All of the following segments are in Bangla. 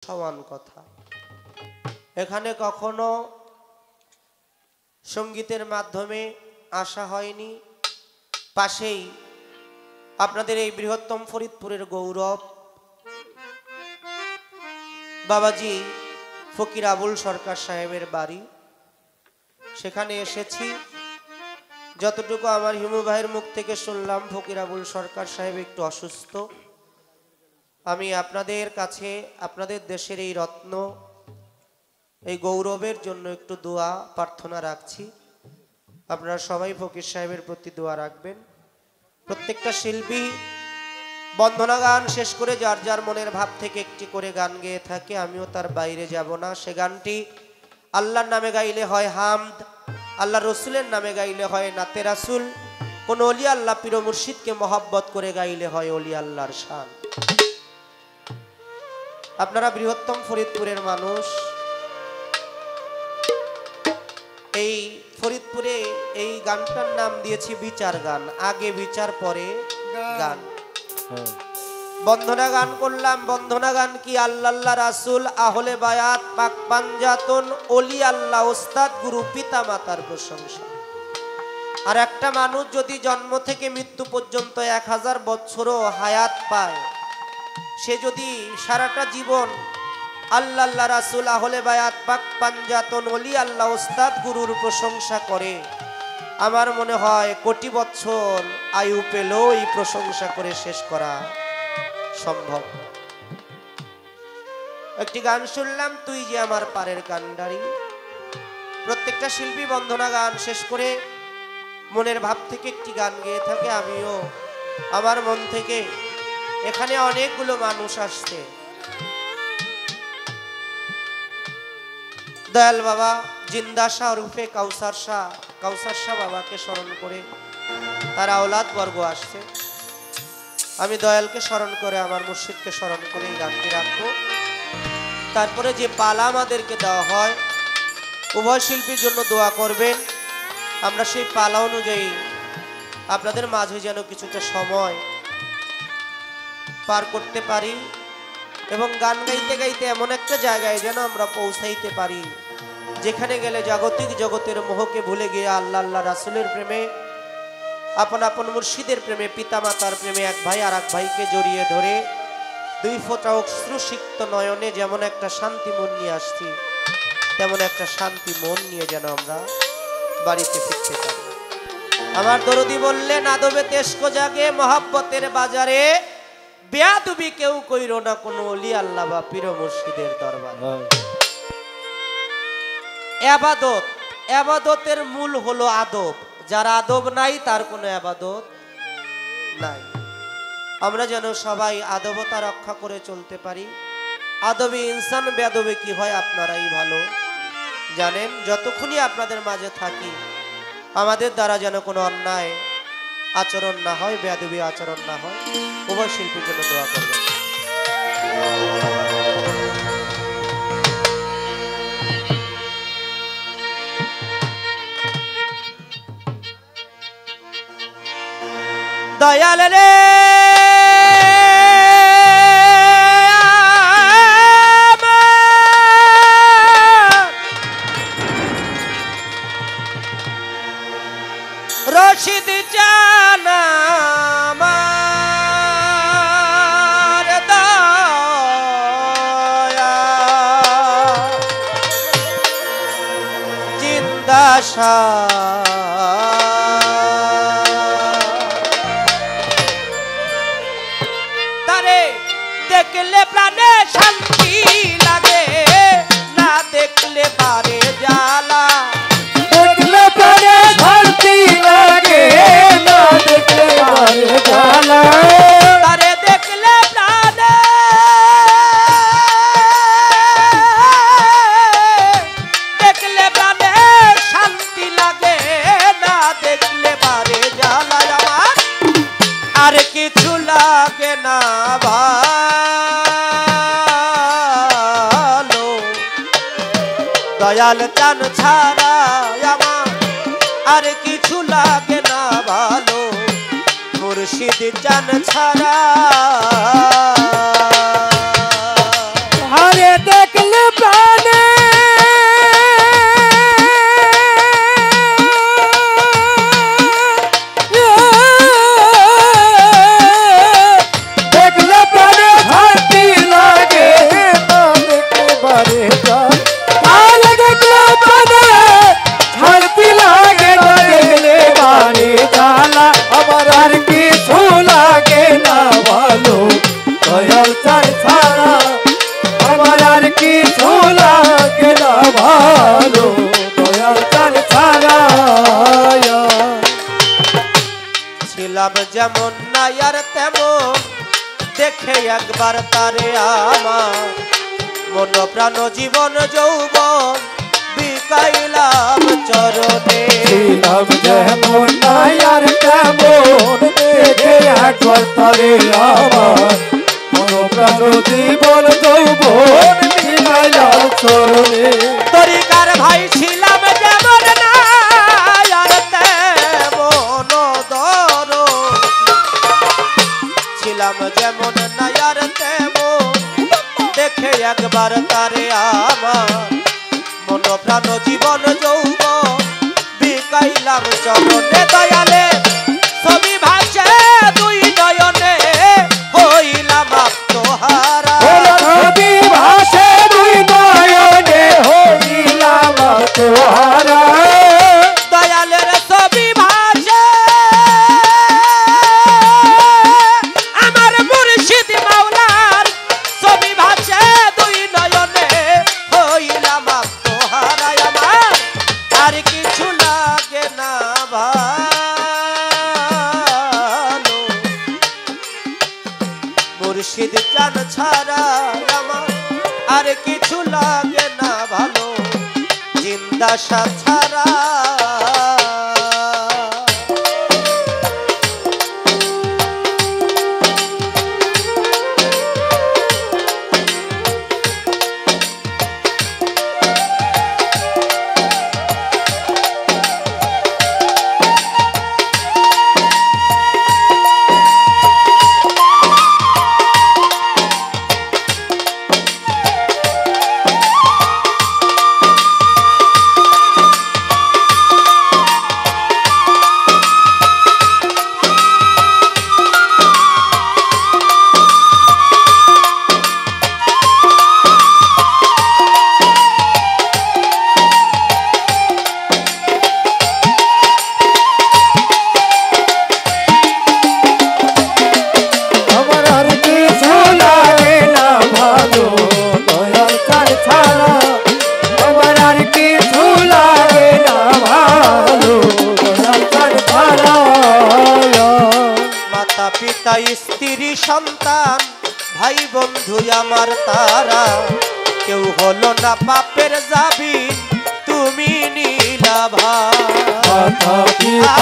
সমান কথা। এখানে কখনো সঙ্গীতের মাধ্যমে আসা হয়নি। পাশেই আপনাদের এই বৃহত্তম ফরিদপুরের গৌরব বাবাজি ফকির আবুল সরকার সাহেবের বাড়ি, সেখানে এসেছি। যতটুকু আমার হিমু ভাইয়ের মুখ থেকে শুনলাম, ফকির আবুল সরকার সাহেব একটু অসুস্থ। আমি আপনাদের কাছে আপনাদের দেশের এই রত্ন, এই গৌরবের জন্য একটু দোয়া প্রার্থনা রাখছি। আপনারা সবাই ফকির সাহেবের প্রতি দোয়া রাখবেন। প্রত্যেকটা শিল্পী বন্দনা গান শেষ করে যার যার মনের ভাব থেকে একটি করে গান গেয়ে থাকে। আমিও তার বাইরে যাব না। সে গানটি আল্লাহর নামে গাইলে হয় হামদ, আল্লাহ রসুলের নামে গাইলে হয় নাতে রাসুল, কোন অলি আল্লাহ পীর মুর্শিদকে মহব্বত করে গাইলে হয় অলি আল্লাহর শান। আপনারা বৃহত্তম ফরিদপুরের মানুষ। এই ফরিদপুরে এই গানটার নাম দিয়েছি বিচার গান। আগে বিচার পরে গান। বন্ধনা গান করলাম। বন্ধনা গান কি? আল্লাহ রাসুল, আহলে বায়াত, পাক পাঞ্জাতন, অলি আল্লাহ, ওস্তাদ, গুরু, পিতা মাতার প্রশংসা। আর একটা মানুষ যদি জন্ম থেকে মৃত্যু পর্যন্ত 1000 বছরও হায়াত পায়, সে যদি সারাটা জীবন আল্লাহ রাসুল, আহলে বায়াত, পাক পাঞ্জাতন, অলি আল্লাহ, ওস্তাদ, গুরুর প্রশংসা করে, আমার মনে হয় কোটি বছর আয়ু পেলেও এই প্রশংসা করে শেষ করা সম্ভব। একটি গান শুনলাম, তুই যে আমার পারের কান্ডারি। প্রত্যেকটা শিল্পী বন্দনা গান শেষ করে মনের ভাব থেকে একটি গান গেয়ে থাকে। আমিও আমার মন থেকে, এখানে অনেকগুলো মানুষ আসছে, দয়াল বাবা জিন্দা শাহ রূপে কাউসার শাহ বাবাকে স্মরণ করে তার আওলাদ বর্গ আসছে। আমি দয়ালকে স্মরণ করে, আমার মুর্শিদকে স্মরণ করে এই গানটি রাখবো। তারপরে যে পালা আমাদেরকে দেওয়া হয়, উভয় শিল্পীর জন্য দোয়া করবেন। আমরা সেই পালা অনুযায়ী আপনাদের মাঝে যেন কিছুটা সময় পার করতে পারি এবং গান গাইতে গাইতে এমন একটা জায়গায় যেন আমরা পৌঁছাইতে পারি, যেখানে গেলে জাগতিক জগতের মোহকে ভুলে গিয়ে আল্লাহ রাসূলের প্রেমে, আপন আপন মুর্শিদের প্রেমে, পিতা মাতার প্রেমে এক ভাই আর এক ভাইকে জড়িয়ে ধরে 2 ফোঁটা অশ্রুসিক্ত নয়নে যেমন একটা শান্তি মন নিয়ে আসছি, তেমন একটা শান্তি মন নিয়ে যেন আমরা বাড়িতে ফিরতে পারি। আমার দরদি বললেন, আদবে তেস্কো জাগে মহাব্বতের বাজারে, বেয়াদবি কেউ কইরো না কোনো অলি আল্লাহ বা পীর মুর্শিদের দরবারে। ইবাদত, ইবাদতের মূল হলো আদব। যার আদব নাই তার কোনো ইবাদত নাই। আমরা যেন সবাই আদবতা রক্ষা করে চলতে পারি। আদবে ইনসান, বেয়াদবে কি হয় আপনারাই ভালো জানেন। যতক্ষণই আপনাদের মাঝে থাকি, আমাদের দ্বারা যেন কোনো অন্যায় আচরণ না হয়, বেয়াদবি আচরণ না হয়। উভয় শিল্পীর জন্য দোয়া করবেন। দয়াল রে রশিদ জানা আমার দয়া, জিন্দা শাহ তারে দেখলে প্রাণে শান্তি লাগে, না দেখলে পারে জ্বালা। দেখলে প্রাণে শান্তি লাগে, না দেখলে পারে জ্বালা। তারে দেখলে প্রাণে, দেখলে প্রাণে শান্তি লাগে, না দেখলে পারে জ্বালা। আমার আর কিছু লাগে না ভালো, দয়াল চান ছাড়া আমার আর কিছু লাগে না ভালো, মুর্শিদ চান ছাড়া। হরে আরে দেখলে প্রাণে দেখলে প্রাণে শান্তি লাগে না দেখলে বারে যান আরে দেখলে প্রাণে শান্তি লাগে না দেখলে বারে জ্বালা আমার আর কিছু লাগে না ভালো দয়াল চার ছাড়া আমার আর কিছু লাগে না ভালো দয়াল চার ছাড়া ছিলাম যেমন নাই আর তেমন দেখে একবার তারে আমার মন প্রাণ জীবন যৌবন বিকাইলাম চরণে ছিলাম যেমন নাই আর তেমন দেখে একবার তারে আমার মন প্রাণ জীবন যৌবন বিকাইলাম চরণে তরিকার ভাই ছিলাম যেমন নাই আর তেমন দর ছিলাম যেমন নাই আর তেমন দেখে একবার তারে আমার মন প্রাণ জীবন যৌবন বিকাইলাম চরণে দয়ালে ছবি ভাসে দুই নয়নে হইলাম আত্মহারা ছবি ভাসে দুই নয়নে হইলাম আত্মহারা দয়ালের ছবি ভাসে আমার মুর্শিদ মাওলার ছবি ভাসে দুই নয়নে হইলাম আত্মহারা আমার আর কিছু লাগে না ভালো মুর্শিদ চান ছাড়া আমার আর কিছু লাগে না ভালো জিন্দা সাথ ছাড়া আমার আর কিছু লাগে না ভালো দয়াল চার ছাড়া আমার আর কিছু লাগে না ভালো দয়াল চার ছাড়া মাতা পিতা স্ত্রী সন্তান ভাই বন্ধু আমার তারা কেউ হলো না পাপের জামিন তুমি নীলা ভাই মাতা পিতা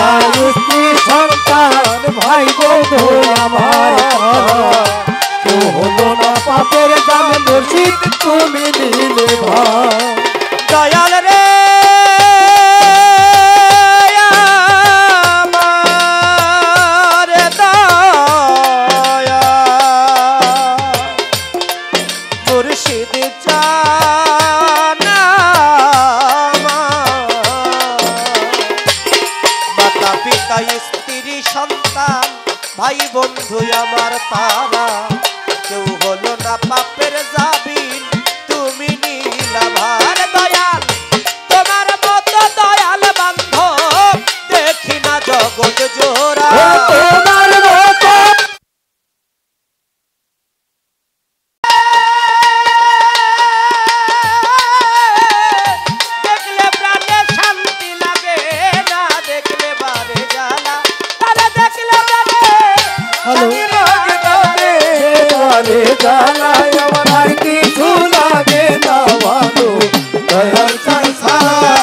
স্ত্রী সন্তান ভাই বন্ধু আমার কেউ হলো না পাপের দাম মুর্শিদ তুমি নিলে ভাই দয়াল রে আমার দয়া মুর্শিদ জানা মাতা পিতা স্ত্রী সন্তান ভাই বন্ধু আমার তারা কেউ হলো না পাপের জামিন তুমি নীলা ভার দয়াল তোমার মতো দয়াল বান্ধব দেখি না জগৎ জোড়া তোমার মতো দেখলে প্রাণে শান্তি লাগে না দেখলে বারে জ্বালা তারা দেখলে প্রাণে শান্তি লাগে না রে। আরে জ্বালায় আমার আর কিছু লাগে না ভালো দয়াল চার ছাড়া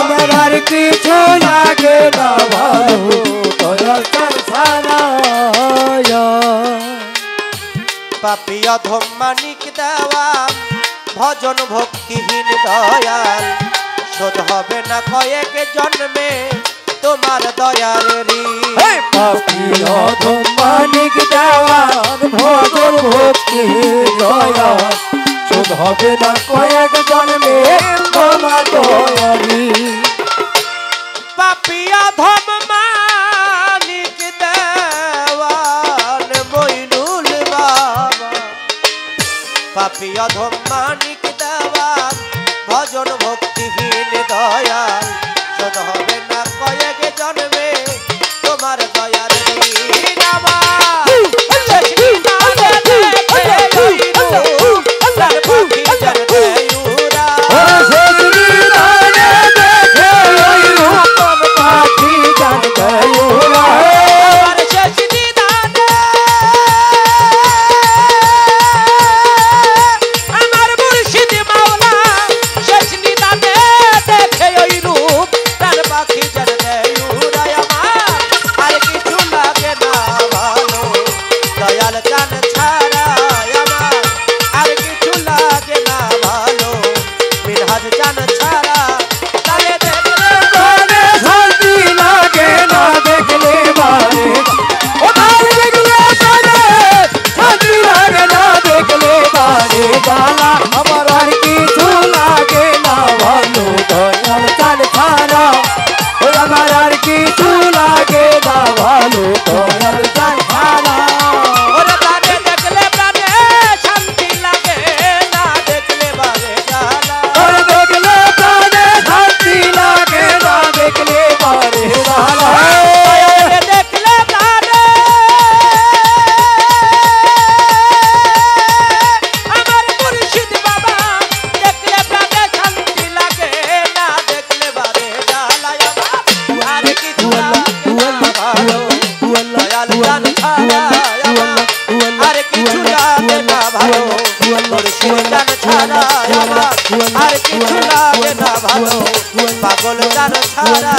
আমার আর কিছু লাগে না ভালো দয়াল চার ছাড়া পাপী অধম মানিক দেওয়াল ভজন ভক্তিহীন দয়াল শোধ হবে না কয়েক জন্মে তোমার দয়ার ঋণ পাপি অধম মানিক দেওয়ান ভজন ভক্তি দয়া শোধ হবে না কয়েক জন্মে তোমার দয়ারি পাপিয়া ধম মালিক দেওয়ান মইনুল বাবা পাপিয়া ধম মালিক দেওয়ান ভজন ভক্তিহীন দয়াল শোধ হবে না কয়েক জন্মে তোমার দয়ার ঋণ আমার শেষ বিদায় দেখে রইলু তার পাখি জন দেউরা শেষ বিদায় দেখে রইলু তোর পাখি জন দেউরা আমার শেষ বিদায় আমার মুর্শিদ মাওলা শেষ বিদায় দেখে ওই রূপ তার পাখি জন দেউরা আমার আর কিছু লাগে না ভালো দয়াল চান ছাড়া আমার আর কিছু লাগে না ভালো মিনহাজ চান ছাড়া তারে দেখলে মনে শান্তি লাগে না দেখলে বারে ও তার দেখলে মনে শান্তি লাগে না দেখলে বারে জালা আমার আর কিছু লাগে না ভালো দয়াল চান ছাড়া ও আমার আর কিছু লাগে না ভালো দয়াল চান ছাড়া ওরে তারে দেখলে প্রাণে শান্তি লাগে না দেখলে বারে জ্বালা ওর দেখলে প্রাণে শান্তি লাগে না দেখলে বারে জালা ওরে দেখলে প্রাণে আমার মুর্শিদ বাবা দেখলে প্রাণে শান্তি লাগে না দেখলে বারে জ্বালা আমার আর কিছু লাগে না ভালো দয়াল জান ছাড়া আমার আর কিছু লাগে না ভালো মুর্শিদ জান ছাড়া আমার আর কিছু লাগে না ভালো পাগল জান ছাড়া